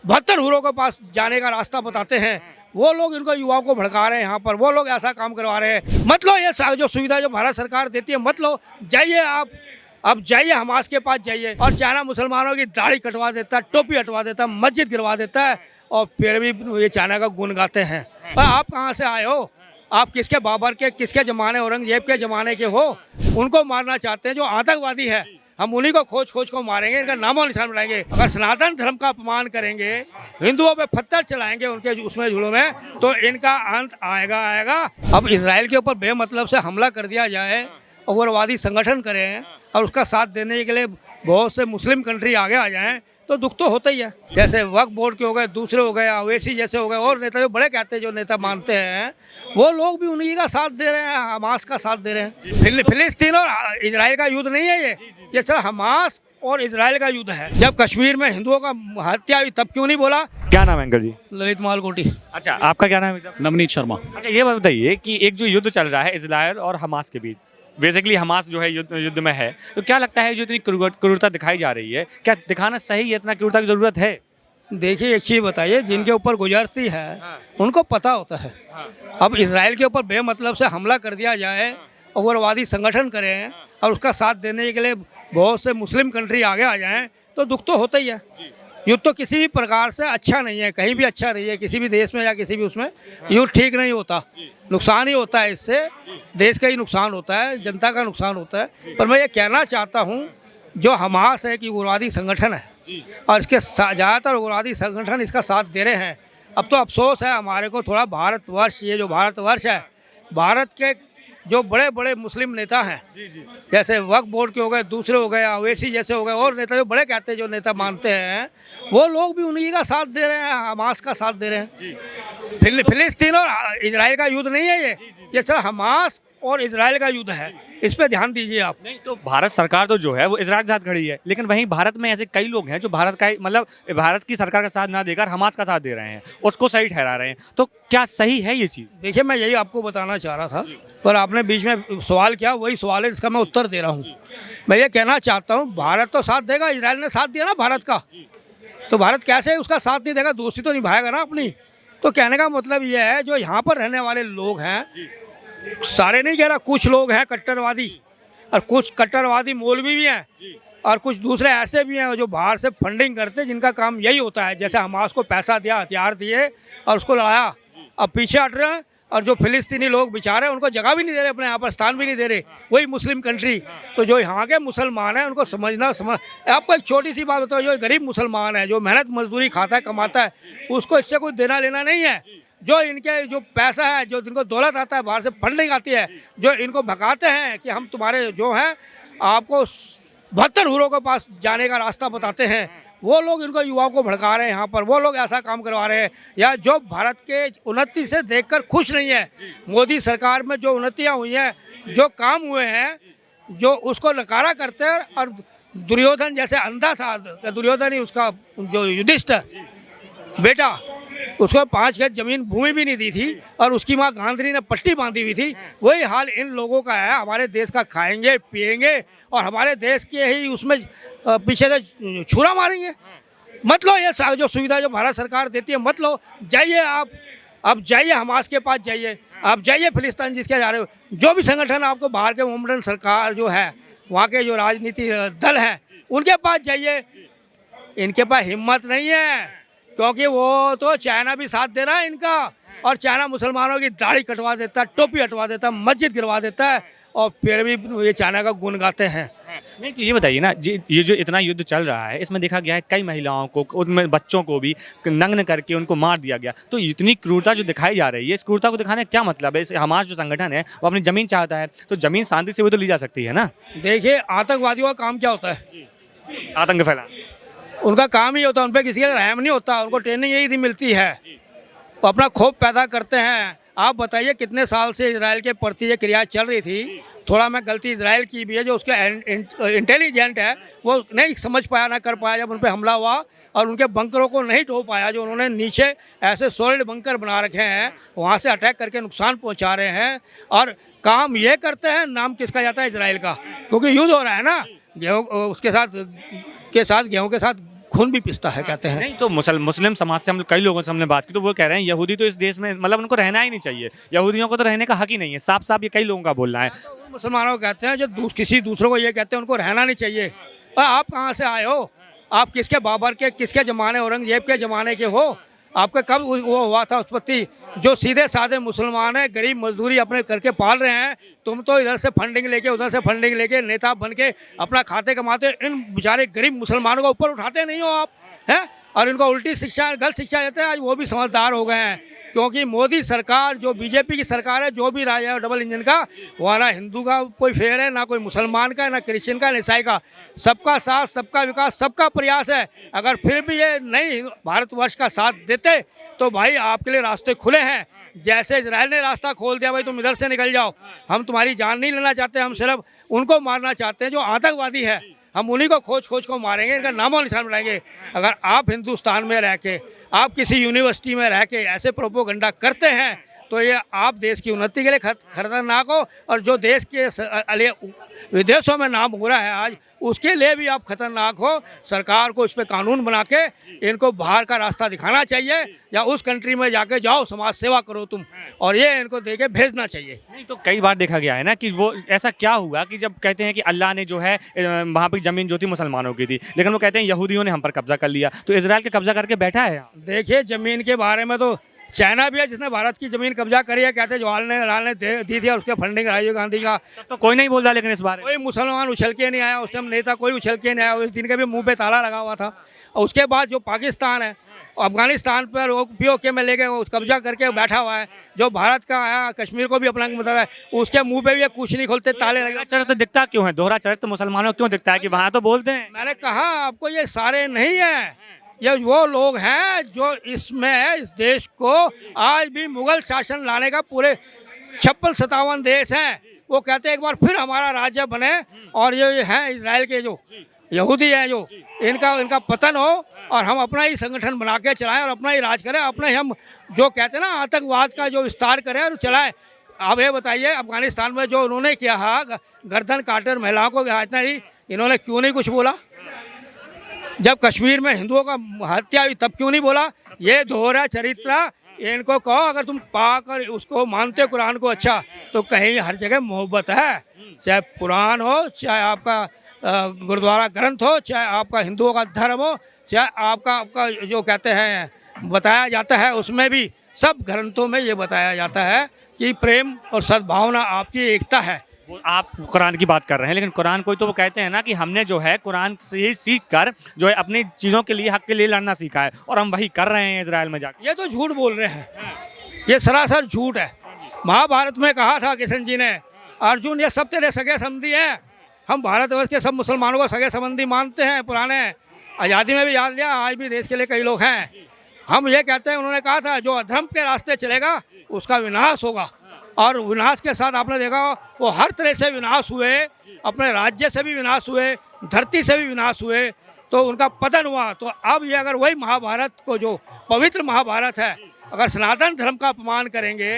72 हुरों के पास जाने का रास्ता बताते हैं, वो लोग इनको युवाओं को भड़का रहे हैं। यहाँ पर वो लोग ऐसा काम करवा रहे हैं। मत लो ये जो सुविधा जो भारत सरकार देती है, मत लो, जाइए आप जाइए हमास के पास जाइए। और चाइना मुसलमानों की दाढ़ी कटवा देता है, टोपी हटवा देता है, मस्जिद गिरवा देता है, और फिर भी ये चाइना का गुण गाते हैं। और आप कहाँ से आए हो? आप किसके बाबर के, किसके ज़माने, औरंगजेब के ज़माने के हो? उनको मारना चाहते हैं जो आतंकवादी है। हम उन्हीं को खोज को मारेंगे, इनका नामो निशान बनाएंगे। अगर सनातन धर्म का अपमान करेंगे, हिंदुओं पे पत्थर चलाएंगे उनके उसमें झूलों में, तो इनका अंत आएगा। अब इजराइल के ऊपर बेमतलब से हमला कर दिया जाए, उग्रवादी संगठन करें और उसका साथ देने के लिए बहुत से मुस्लिम कंट्री आगे आ जाएं, तो दुख तो होता ही है। जैसे वक्फ बोर्ड के हो गए, दूसरे हो गए, ओवैसी जैसे हो गए, और नेता जो बड़े कहते हैं, जो नेता मानते हैं, वो लोग भी उन्हीं का साथ दे रहे हैं, हमास का साथ दे रहे हैं। फिलिस्तीन और इजराइल का युद्ध नहीं है ये सिर्फ हमास और इजराइल का युद्ध है। जब कश्मीर में हिंदुओं का हत्या हुई तब क्यों नहीं बोला? क्या नाम है अंकल जी? ललित मालकोटी। अच्छा, आपका क्या नाम है साहब? नवनीत शर्मा। अच्छा, ये बात बताइए कि एक जो युद्ध चल रहा है इजराइल और हमास के बीच, बेसिकली हमास जो है युद्ध में है, तो क्या लगता है जो इतनी क्रूरता दिखाई जा रही है, क्या दिखाना सही है? इतना क्रूरता की जरूरत है? देखिए, एक चीज़ बताइए, जिनके ऊपर गुजरती है उनको पता होता है। अब इजराइल के ऊपर बेमतलब से हमला कर दिया जाए, उग्रवादी संगठन करें और उसका साथ देने के लिए बहुत से मुस्लिम कंट्री आगे आ जाएं, तो दुख तो होता ही है। युद्ध तो किसी भी प्रकार से अच्छा नहीं है, कहीं भी अच्छा नहीं है, किसी भी देश में या किसी भी उसमें युद्ध ठीक नहीं होता, नुकसान ही होता है। इससे देश का ही नुकसान होता है, जनता का नुकसान होता है। पर मैं ये कहना चाहता हूँ, जो हमास है कि उग्रवादी संगठन है, और इसके ज़्यादातर उग्रवादी संगठन इसका साथ दे रहे हैं। अब तो अफसोस है हमारे को थोड़ा, भारतवर्ष, ये जो भारतवर्ष है, भारत के जो बड़े बड़े मुस्लिम नेता हैं, जैसे वक्फ बोर्ड के हो गए, दूसरे हो गए, ओवैसी जैसे हो गए, और नेता जो बड़े कहते हैं, जो नेता मानते हैं, वो लोग भी उन्हीं का साथ दे रहे हैं, हमास का साथ दे रहे हैं। फिलिस्तीन और इजराइल का युद्ध नहीं है ये सिर्फ हमास और इजराइल का युद्ध है। इस पे ध्यान दीजिए आप। नहीं तो भारत सरकार तो जो है वो इजराइल के साथ खड़ी है, लेकिन वहीं भारत में ऐसे कई लोग हैं जो भारत का मतलब भारत की सरकार का साथ ना देकर हमास का साथ दे रहे हैं, उसको सही ठहरा रहे हैं। तो क्या सही है ये चीज़? देखिए, मैं यही आपको बताना चाह रहा था, पर आपने बीच में सवाल किया, वही सवाल है जिसका मैं उत्तर दे रहा हूँ। मैं ये कहना चाहता हूँ, भारत तो साथ देगा, इजराइल ने साथ दिया ना भारत का, तो भारत कैसे उसका साथ नहीं देगा? दोस्ती तो निभाएगा ना अपनी। तो कहने का मतलब ये है, जो यहाँ पर रहने वाले लोग हैं, सारे नहीं कह रहा, कुछ लोग हैं कट्टरवादी, और कुछ कट्टरवादी मौलवी भी हैं, और कुछ दूसरे ऐसे भी हैं जो बाहर से फंडिंग करते हैं, जिनका काम यही होता है। जैसे हमास को पैसा दिया, हथियार दिए और उसको लड़ाया, अब पीछे हट रहे हैं। और जो फिलिस्तीनी लोग बेचारे, उनको जगह भी नहीं दे रहे, अपने यहाँ पर स्थान भी नहीं दे रहे, वही मुस्लिम कंट्री। तो जो यहाँ के मुसलमान हैं, उनको आपको एक छोटी सी बात बताओ, जो गरीब मुसलमान है, जो मेहनत मजदूरी खाता है, कमाता है, उसको इससे कोई देना लेना नहीं है। जो इनके जो पैसा है, जो जिनको दौलत आता है, बाहर से फंडिंग आती है, जो इनको भगाते हैं कि हम तुम्हारे जो हैं, आपको 72 हुरों के पास जाने का रास्ता बताते हैं, वो लोग इनको युवाओं को भड़का रहे हैं। यहाँ पर वो लोग ऐसा काम करवा रहे हैं, या जो भारत के उन्नति से देखकर खुश नहीं है। मोदी सरकार में जो उन्नतियाँ हुई हैं, जो काम हुए हैं, जो उसको नकारा करते हैं। और दुर्योधन जैसे अंधा था, दुर्योधन ही उसका जो युधिष्ठिर बेटा, उसको 5 गज जमीन भूमि भी नहीं दी थी, और उसकी माँ गांधी ने पट्टी बांधी हुई थी। वही हाल इन लोगों का है, हमारे देश का खाएंगे पिएंगे, और हमारे देश के ही उसमें पीछे से छुरा मारेंगे। मत लो ये जो सुविधा जो भारत सरकार देती है, मत लो, जाइए आप जाइए हमास के पास जाइए, आप जाइए फिलिस्तीन जिसके जा रहे हो, जो भी संगठन आपको बाहर के मोमडन सरकार जो है, वहाँ के जो राजनीति दल हैं, उनके पास जाइए। इनके पास हिम्मत नहीं है, क्योंकि वो तो चाइना भी साथ दे रहा है इनका, और चाइना मुसलमानों की दाढ़ी कटवा देता है, टोपी हटवा देता है, मस्जिद गिरवा देता है, और फिर भी ये चाइना का गुण गाते हैं। नहीं तो ये बताइए ना जी, ये जो इतना युद्ध चल रहा है, इसमें देखा गया है कई महिलाओं को, उनमें बच्चों को भी नग्न करके उनको मार दिया गया। तो इतनी क्रूरता जो दिखाई जा रही है, इस क्रूरता को दिखाने का क्या मतलब है? हमास जो संगठन है वो अपनी ज़मीन चाहता है, तो ज़मीन शांति से वो तो ली जा सकती है ना। देखिए, आतंकवादियों का काम क्या होता है? आतंक फैलाना उनका काम ही होता है, उन पर किसी का रहम नहीं होता, उनको ट्रेनिंग यही मिलती है, वो अपना खौफ पैदा करते हैं। आप बताइए, कितने साल से इजराइल के प्रति ये क्रिया चल रही थी। थोड़ा मैं गलती इजराइल की भी है, जो उसके इंटेलिजेंट है, वो नहीं समझ पाया, ना कर पाया, जब उन पर हमला हुआ, और उनके बंकरों को नहीं ढो पाया, जो उन्होंने नीचे ऐसे सॉलिड बंकर बना रखे हैं, वहाँ से अटैक करके नुकसान पहुँचा रहे हैं। और काम ये करते हैं, नाम किसका जाता है? इजराइल का, क्योंकि युद्ध हो रहा है ना, गेहूँ उसके साथ गेहूँ के साथ खून भी पिसता है कहते हैं। नहीं तो मुस्लिम समाज से हम कई लोगों से हमने बात की तो वो कह रहे हैं यहूदी तो इस देश में मतलब उनको रहना ही नहीं चाहिए, यहूदियों को तो रहने का हक ही नहीं है, साफ साफ ये कई लोगों का बोलना है। तो वो मुसलमानों को कहते हैं जो किसी दूसरों को ये कहते हैं उनको रहना नहीं चाहिए। आप कहाँ से आए हो? आप किसके बाबर के, किसके ज़माने, औरंगजेब के ज़माने के हो? आपका कब वो हुआ था उत्पत्ति? जो सीधे साधे मुसलमान हैं, गरीब मजदूरी अपने करके पाल रहे हैं, तुम तो इधर से फंडिंग लेके उधर से फंडिंग लेके नेता बन के अपना खाते कमाते हो। इन बेचारे गरीब मुसलमानों को ऊपर उठाते नहीं हो आप, हैं? और इनको उल्टी शिक्षा, गलत शिक्षा देते हैं। आज वो भी समझदार हो गए हैं, क्योंकि मोदी सरकार जो बीजेपी की सरकार है, जो भी राज है डबल इंजन का, वहाँ ना हिंदू का कोई फेर है, ना कोई मुसलमान का, ना क्रिश्चियन का, ना ईसाई का। सबका साथ, सबका विकास, सबका प्रयास है। अगर फिर भी ये नहीं भारतवर्ष का साथ देते तो भाई आपके लिए रास्ते खुले हैं। जैसे इजराइल ने रास्ता खोल दिया, भाई तुम इधर से निकल जाओ, हम तुम्हारी जान नहीं लेना चाहते, हम सिर्फ उनको मारना चाहते हैं जो आतंकवादी है। हम उन्हीं को खोज खोज को मारेंगे, इनका नामो निशान बनाएंगे। अगर आप हिंदुस्तान में रह के, आप किसी यूनिवर्सिटी में रह के ऐसे प्रोपोगंडा करते हैं तो ये आप देश की उन्नति के लिए खतरनाक हो, और जो देश के विदेशों में नाम हो रहा है आज, उसके लिए भी आप खतरनाक हो। सरकार को इस पर कानून बना के इनको बाहर का रास्ता दिखाना चाहिए, या उस कंट्री में जाके जाओ समाज सेवा करो तुम, और ये इनको दे के भेजना चाहिए। नहीं तो कई बार देखा गया है ना कि वो ऐसा क्या हुआ कि जब कहते हैं कि अल्लाह ने जो है वहाँ पर ज़मीन जो थी मुसलमानों की थी, लेकिन वो कहते हैं यहूदियों ने हम पर कब्जा कर लिया, तो इजराइल के कब्जा करके बैठा है यहाँ। देखिए ज़मीन के बारे में तो चाइना भी है जिसने भारत की ज़मीन कब्जा करी है, कहते हैं जवाहरलाल ने दी थी, और उसके फंडिंग राजीव गांधी का। तो कोई नहीं बोल रहा, लेकिन इस बारे में कोई मुसलमान उछल के नहीं आया उस टाइम, नेता कोई उछल के नहीं आया। उस दिन के भी मुंह पे ताला लगा हुआ था। और उसके बाद जो पाकिस्तान है, अफगानिस्तान पर POK में लेके वो कब्जा करके बैठा हुआ है। जो भारत का आया कश्मीर को भी अपना मतलब है, उसके मुंह पे भी ये कुछ नहीं खोलते, ताले लगे। चरित्र तो दिखता क्यों है, दोहरा चरित्र मुसलमानों को क्यों दिखता है कि वहाँ तो बोलते हैं? मैंने कहा आपको ये सारे नहीं है, ये वो लोग हैं जो इसमें इस देश को आज भी मुगल शासन लाने का, पूरे 56-57 देश हैं, वो कहते हैं एक बार फिर हमारा राज्य बने, और ये हैं इजराइल के जो यहूदी हैं, जो इनका पतन हो, और हम अपना ही संगठन बना के चलाएं और अपना ही राज करें, अपने हम जो कहते हैं ना आतंकवाद का जो विस्तार करें और चलाएं। अब ये बताइए अफगानिस्तान में जो उन्होंने किया है, गर्दन काटर महिलाओं को इतना ही, इन्होंने क्यों नहीं कुछ बोला? जब कश्मीर में हिंदुओं का हत्या हुई तब क्यों नहीं बोला? ये दोहरा चरित्र, इनको कहो अगर तुम पाकर उसको मानते कुरान को, अच्छा तो कहीं हर जगह मोहब्बत है, चाहे कुरान हो, चाहे आपका गुरुद्वारा ग्रंथ हो, चाहे आपका हिंदुओं का धर्म हो, चाहे आपका जो कहते हैं बताया जाता है, उसमें भी सब ग्रंथों में ये बताया जाता है कि प्रेम और सद्भावना आपकी एकता है। आप कुरान की बात कर रहे हैं, लेकिन कुरान को तो वो कहते हैं ना कि हमने जो है कुरान से ही सीख कर जो है अपनी चीज़ों के लिए, हक के लिए लड़ना सीखा है, और हम वही कर रहे हैं इजराइल में जाकर। ये तो झूठ बोल रहे हैं, ये सरासर झूठ है। महाभारत में कहा था किशन जी ने, अर्जुन ये सब तेरे सगे संबंधी हैं, हम भारतवर्ष के सब मुसलमानों को सगे संबंधी मानते हैं। पुराने आज़ादी में भी याद लिया, आज भी देश के लिए कई लोग हैं। हम ये कहते हैं, उन्होंने कहा था जो अधर्म के रास्ते चलेगा उसका विनाश होगा, और विनाश के साथ आपने देखा वो हर तरह से विनाश हुए, अपने राज्य से भी विनाश हुए, धरती से भी विनाश हुए, तो उनका पतन हुआ। तो अब ये अगर वही महाभारत को, जो पवित्र महाभारत है, अगर सनातन धर्म का अपमान करेंगे,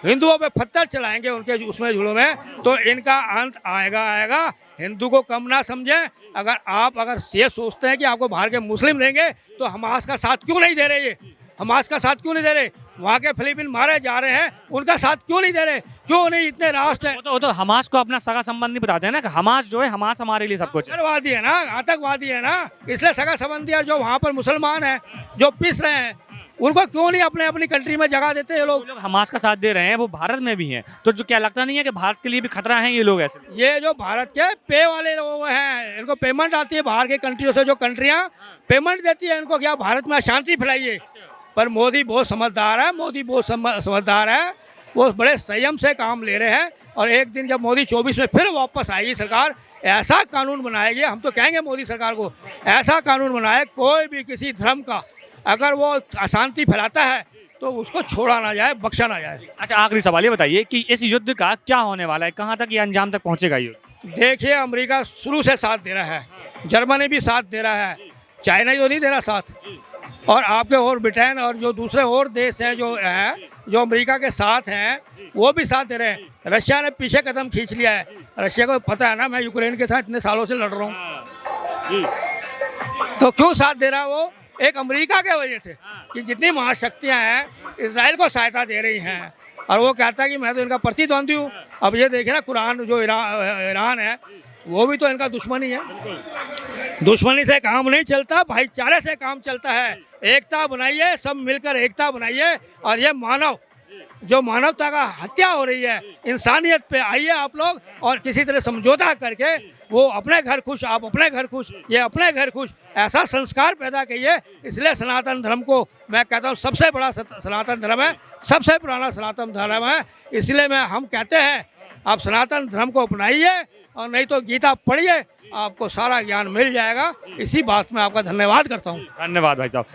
हिंदुओं पे पत्थर चलाएंगे उनके उसमें झूलों में, तो इनका अंत आएगा। हिंदू को कम ना समझें। अगर ये सोचते हैं कि आपको बाहर के मुस्लिम देंगे तो हमास का साथ क्यों नहीं दे रहे? ये हमास का साथ क्यों नहीं दे रहे? वहाँ के फिलिपीन मारे जा रहे हैं, उनका साथ क्यों नहीं दे रहे? क्यों नहीं? इतने राष्ट्र हैं। वो तो हमास को अपना सगा संबंधी बताते हैं ना कि हमास जो है, हमास हमारे लिए सब कुछ है। आतंकवादी है ना, आतंकवादी है ना, इसलिए सगा संबंधी। और जो वहाँ पर मुसलमान हैं जो पिस रहे हैं, उनको क्यों नहीं अपनी कंट्री में जगह देते? ये लोग हमास का साथ दे रहे हैं, वो भारत में भी हैं, तो जो क्या लगता नहीं है कि भारत के लिए भी खतरा है ये लोग? ऐसे ये जो भारत के पे वाले लोग हैं, इनको पेमेंट आती है बाहर के कंट्रियों से, जो कंट्रियाँ पेमेंट देती है इनको, क्या भारत में अशांति फैलाइए। पर मोदी बहुत समझदार है, मोदी बहुत समझदार है, वो बड़े संयम से काम ले रहे हैं। और एक दिन जब मोदी 24 में फिर वापस आएगी सरकार, ऐसा कानून बनाएगी, हम तो कहेंगे मोदी सरकार को ऐसा कानून बनाए, कोई भी किसी धर्म का अगर वो अशांति फैलाता है तो उसको छोड़ा ना जाए, बख्शा ना जाए। अच्छा, आखिरी सवाल ये बताइए कि इस युद्ध का क्या होने वाला है, कहाँ तक ये अंजाम तक पहुँचेगा युद्ध? देखिए, अमेरिका शुरू से साथ दे रहा है, जर्मनी भी साथ दे रहा है, चाइना तो नहीं दे रहा साथ, और आपके और ब्रिटेन और जो दूसरे और देश हैं जो अमेरिका के साथ हैं, वो भी साथ दे रहे हैं। रशिया ने पीछे कदम खींच लिया है। रशिया को पता है ना, मैं यूक्रेन के साथ इतने सालों से लड़ रहा हूँ। तो क्यों साथ दे रहा है वो? एक अमेरिका के वजह से कि जितनी महाशक्तियां हैं इजराइल को सहायता दे रही हैं, और वो कहता है कि मैं तो इनका प्रतिद्वंदी हूँ। अब ये देखे ना, कुरान जो ईरान है वो भी तो इनका दुश्मनी है। दुश्मनी से काम नहीं चलता, भाईचारे से काम चलता है। एकता बनाइए, सब मिलकर एकता बनाइए। और ये जो मानवता का हत्या हो रही है, इंसानियत पे आइए आप लोग, और किसी तरह समझौता करके वो अपने घर खुश, आप अपने घर खुश, ये अपने घर खुश, ऐसा संस्कार पैदा करिए। इसलिए सनातन धर्म को मैं कहता हूँ सबसे बड़ा सनातन धर्म है, सबसे पुराना सनातन धर्म है। इसलिए हम कहते हैं आप सनातन धर्म को अपनाइए, और नहीं तो गीता पढ़िए, आपको सारा ज्ञान मिल जाएगा। इसी बात में आपका धन्यवाद करता हूँ। धन्यवाद भाई साहब।